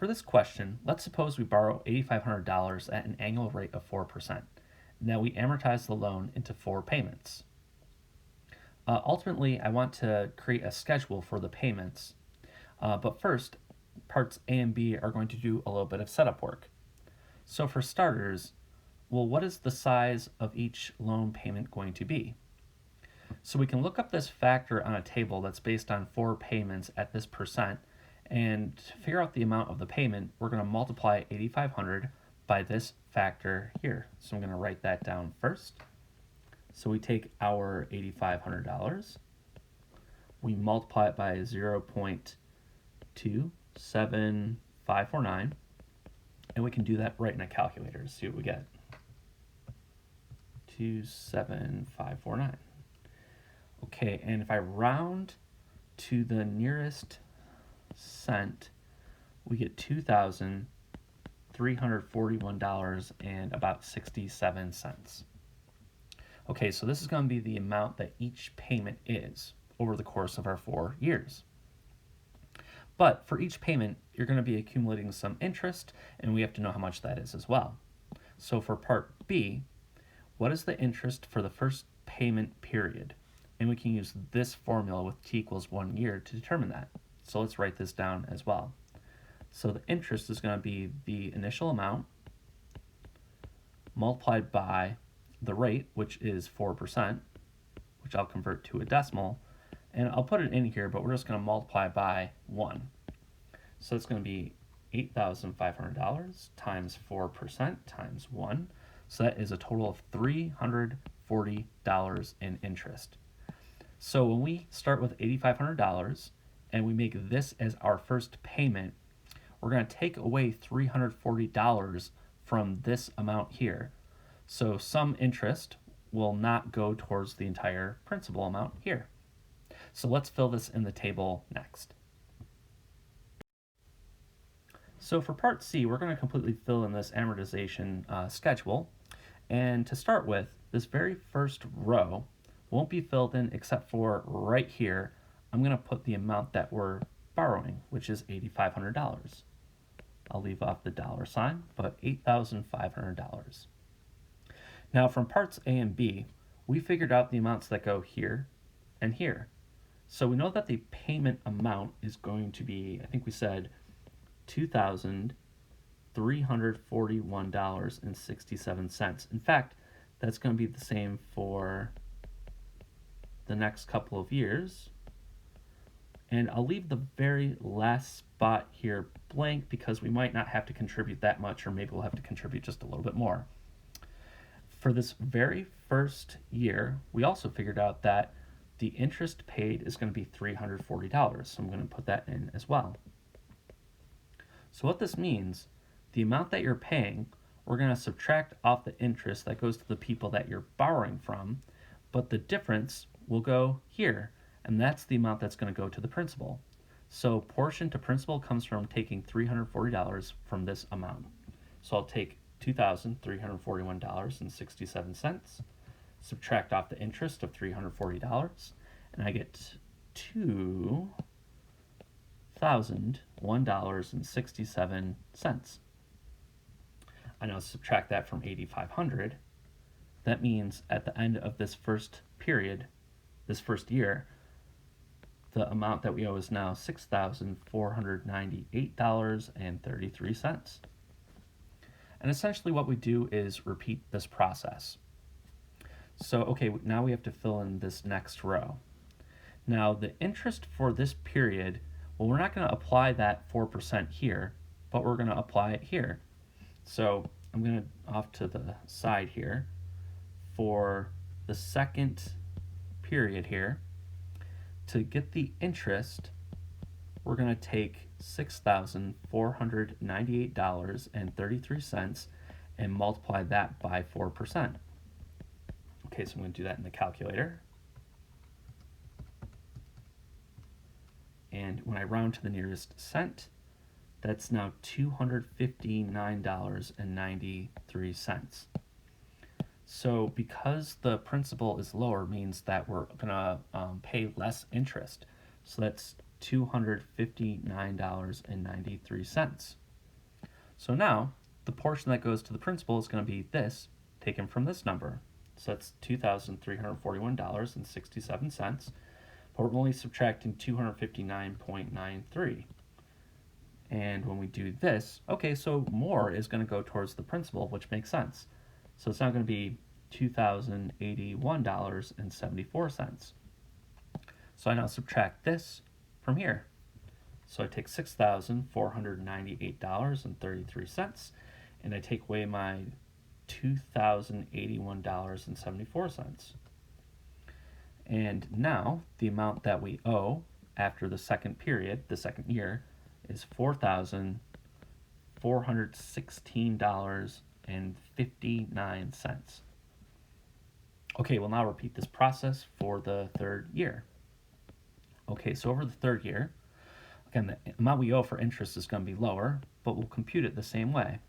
For this question, let's suppose we borrow $8,500 at an annual rate of 4%. Now we amortize the loan into 4 payments. Ultimately, I want to create a schedule for the payments, but first, parts A and B are going to do a little bit of setup work. So for starters, well, what is the size of each loan payment going to be? So we can look up this factor on a table that's based on 4 payments at this percent, and to figure out the amount of the payment, we're going to multiply 8,500 by this factor here. So I'm going to write that down first. So we take our $8,500, we multiply it by 0.27549, and we can do that right in a calculator to see what we get. 27549. Okay, and if I round to the nearest cent, we get $2,341 and about 67 cents. Okay, so this is going to be the amount that each payment is over the course of our 4 years. But for each payment, you're going to be accumulating some interest, and we have to know how much that is as well. So for part B, what is the interest for the first payment period? And we can use this formula with t equals 1 year to determine that. So let's write this down as well. So the interest is going to be the initial amount multiplied by the rate, which is 4%, which I'll convert to a decimal, and I'll put it in here, but we're just going to multiply by 1. So it's going to be $8,500 times 4% times 1. So that is a total of $340 in interest. So when we start with $8,500 and we make this as our first payment, we're going to take away $340 from this amount here. So some interest will not go towards the entire principal amount here. So let's fill this in the table next. So for part C, we're going to completely fill in this amortization schedule. And to start with, this very first row won't be filled in except for right here. I'm going to put the amount that we're borrowing, which is $8,500. I'll leave off the dollar sign, but $8,500. Now from parts A and B, we figured out the amounts that go here and here. So we know that the payment amount is going to be, I think we said, $2,341.67. In fact, that's going to be the same for the next couple of years. And I'll leave the very last spot here blank because we might not have to contribute that much, or maybe we'll have to contribute just a little bit more. For this very first year, we also figured out that the interest paid is going to be $340. So I'm going to put that in as well. So what this means, the amount that you're paying, we're going to subtract off the interest that goes to the people that you're borrowing from, but the difference will go here, and that's the amount that's going to go to the principal. So portion to principal comes from taking $340 from this amount. So I'll take $2,341.67, subtract off the interest of $340, and I get $2,001.67. I now subtract that from 8,500. That means at the end of this first period, this first year, the amount that we owe is now $6,498.33. And essentially what we do is repeat this process. So, okay, now we have to fill in this next row. Now, the interest for this period, well, we're not going to apply that 4% here, but we're going to apply it here. So I'm going to off to the side here. For the second period here, to get the interest, we're going to take $6,498.33 and multiply that by 4%. Okay, so I'm going to do that in the calculator. And when I round to the nearest cent, that's now $259.93. So because the principal is lower means that we're going to pay less interest. So that's $259.93. So now the portion that goes to the principal is going to be this taken from this number. So that's $2,341.67, but we're only subtracting 259.93. And when we do this, okay, so more is going to go towards the principal, which makes sense. So it's now going to be $2,081.74. So I now subtract this from here. So I take $6,498.33 and I take away my $2,081.74. And now the amount that we owe after the second period, the second year, is $4,416.59. Okay, we'll now repeat this process for the third year. Okay, so over the third year, again, the amount we owe for interest is going to be lower, but we'll compute it the same way.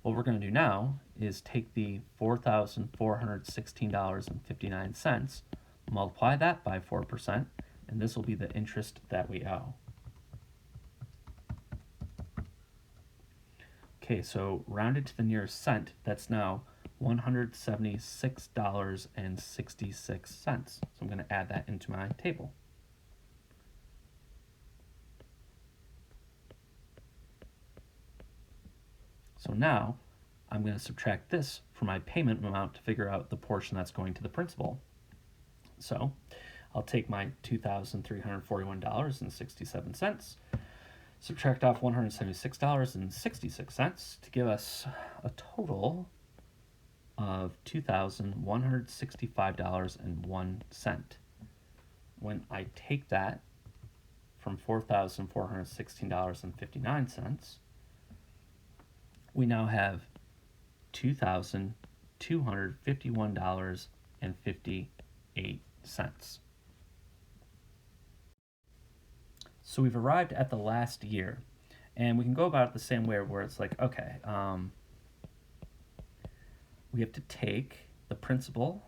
What we're going to do now is take the $4,416.59, multiply that by 4%, and this will be the interest that we owe. Okay, so rounded to the nearest cent, that's now $176.66. So I'm going to add that into my table. So now I'm going to subtract this from my payment amount to figure out the portion that's going to the principal. So I'll take my $2,341.67, subtract off $176.66 to give us a total of $2,165.01. When I take that from $4,416.59, we now have $2,251.58. So we've arrived at the last year, and we can go about it the same way where it's like, okay, we have to take the principal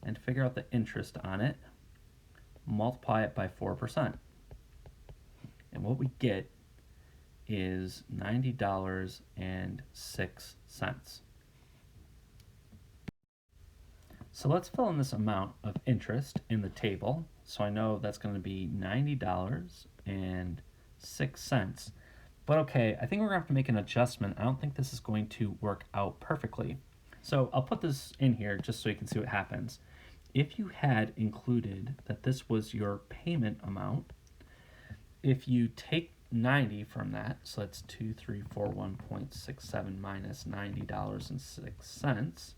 and figure out the interest on it, multiply it by 4%. And what we get is $90.06. So let's fill in this amount of interest in the table. So I know that's going to be $90.06. But okay, I think we're going to have to make an adjustment. I don't think this is going to work out perfectly. So I'll put this in here just so you can see what happens. If you had included that this was your payment amount, if you take 90 from that, so that's 2341.67 minus $90.06.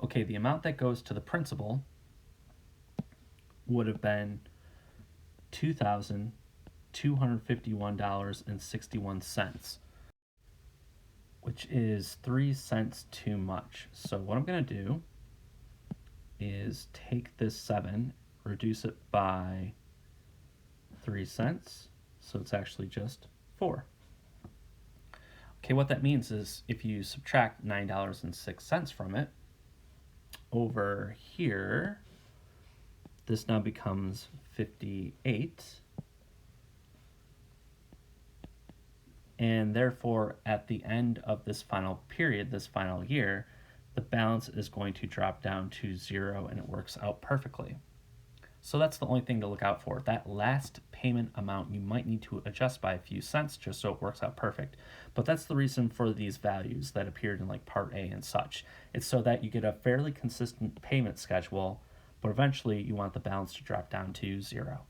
Okay, the amount that goes to the principal would have been $2,251.61, which is 3 cents too much. So what I'm going to do is take this 7, reduce it by 3 cents, so it's actually just 4. Okay, what that means is if you subtract $9.06 from it, over here, this now becomes 58. And therefore, at the end of this final period, this final year, the balance is going to drop down to 0, and it works out perfectly. So that's the only thing to look out for. That last payment amount you might need to adjust by a few cents just so it works out perfect. But that's the reason for these values that appeared in like part A and such. It's so that you get a fairly consistent payment schedule, but eventually you want the balance to drop down to 0.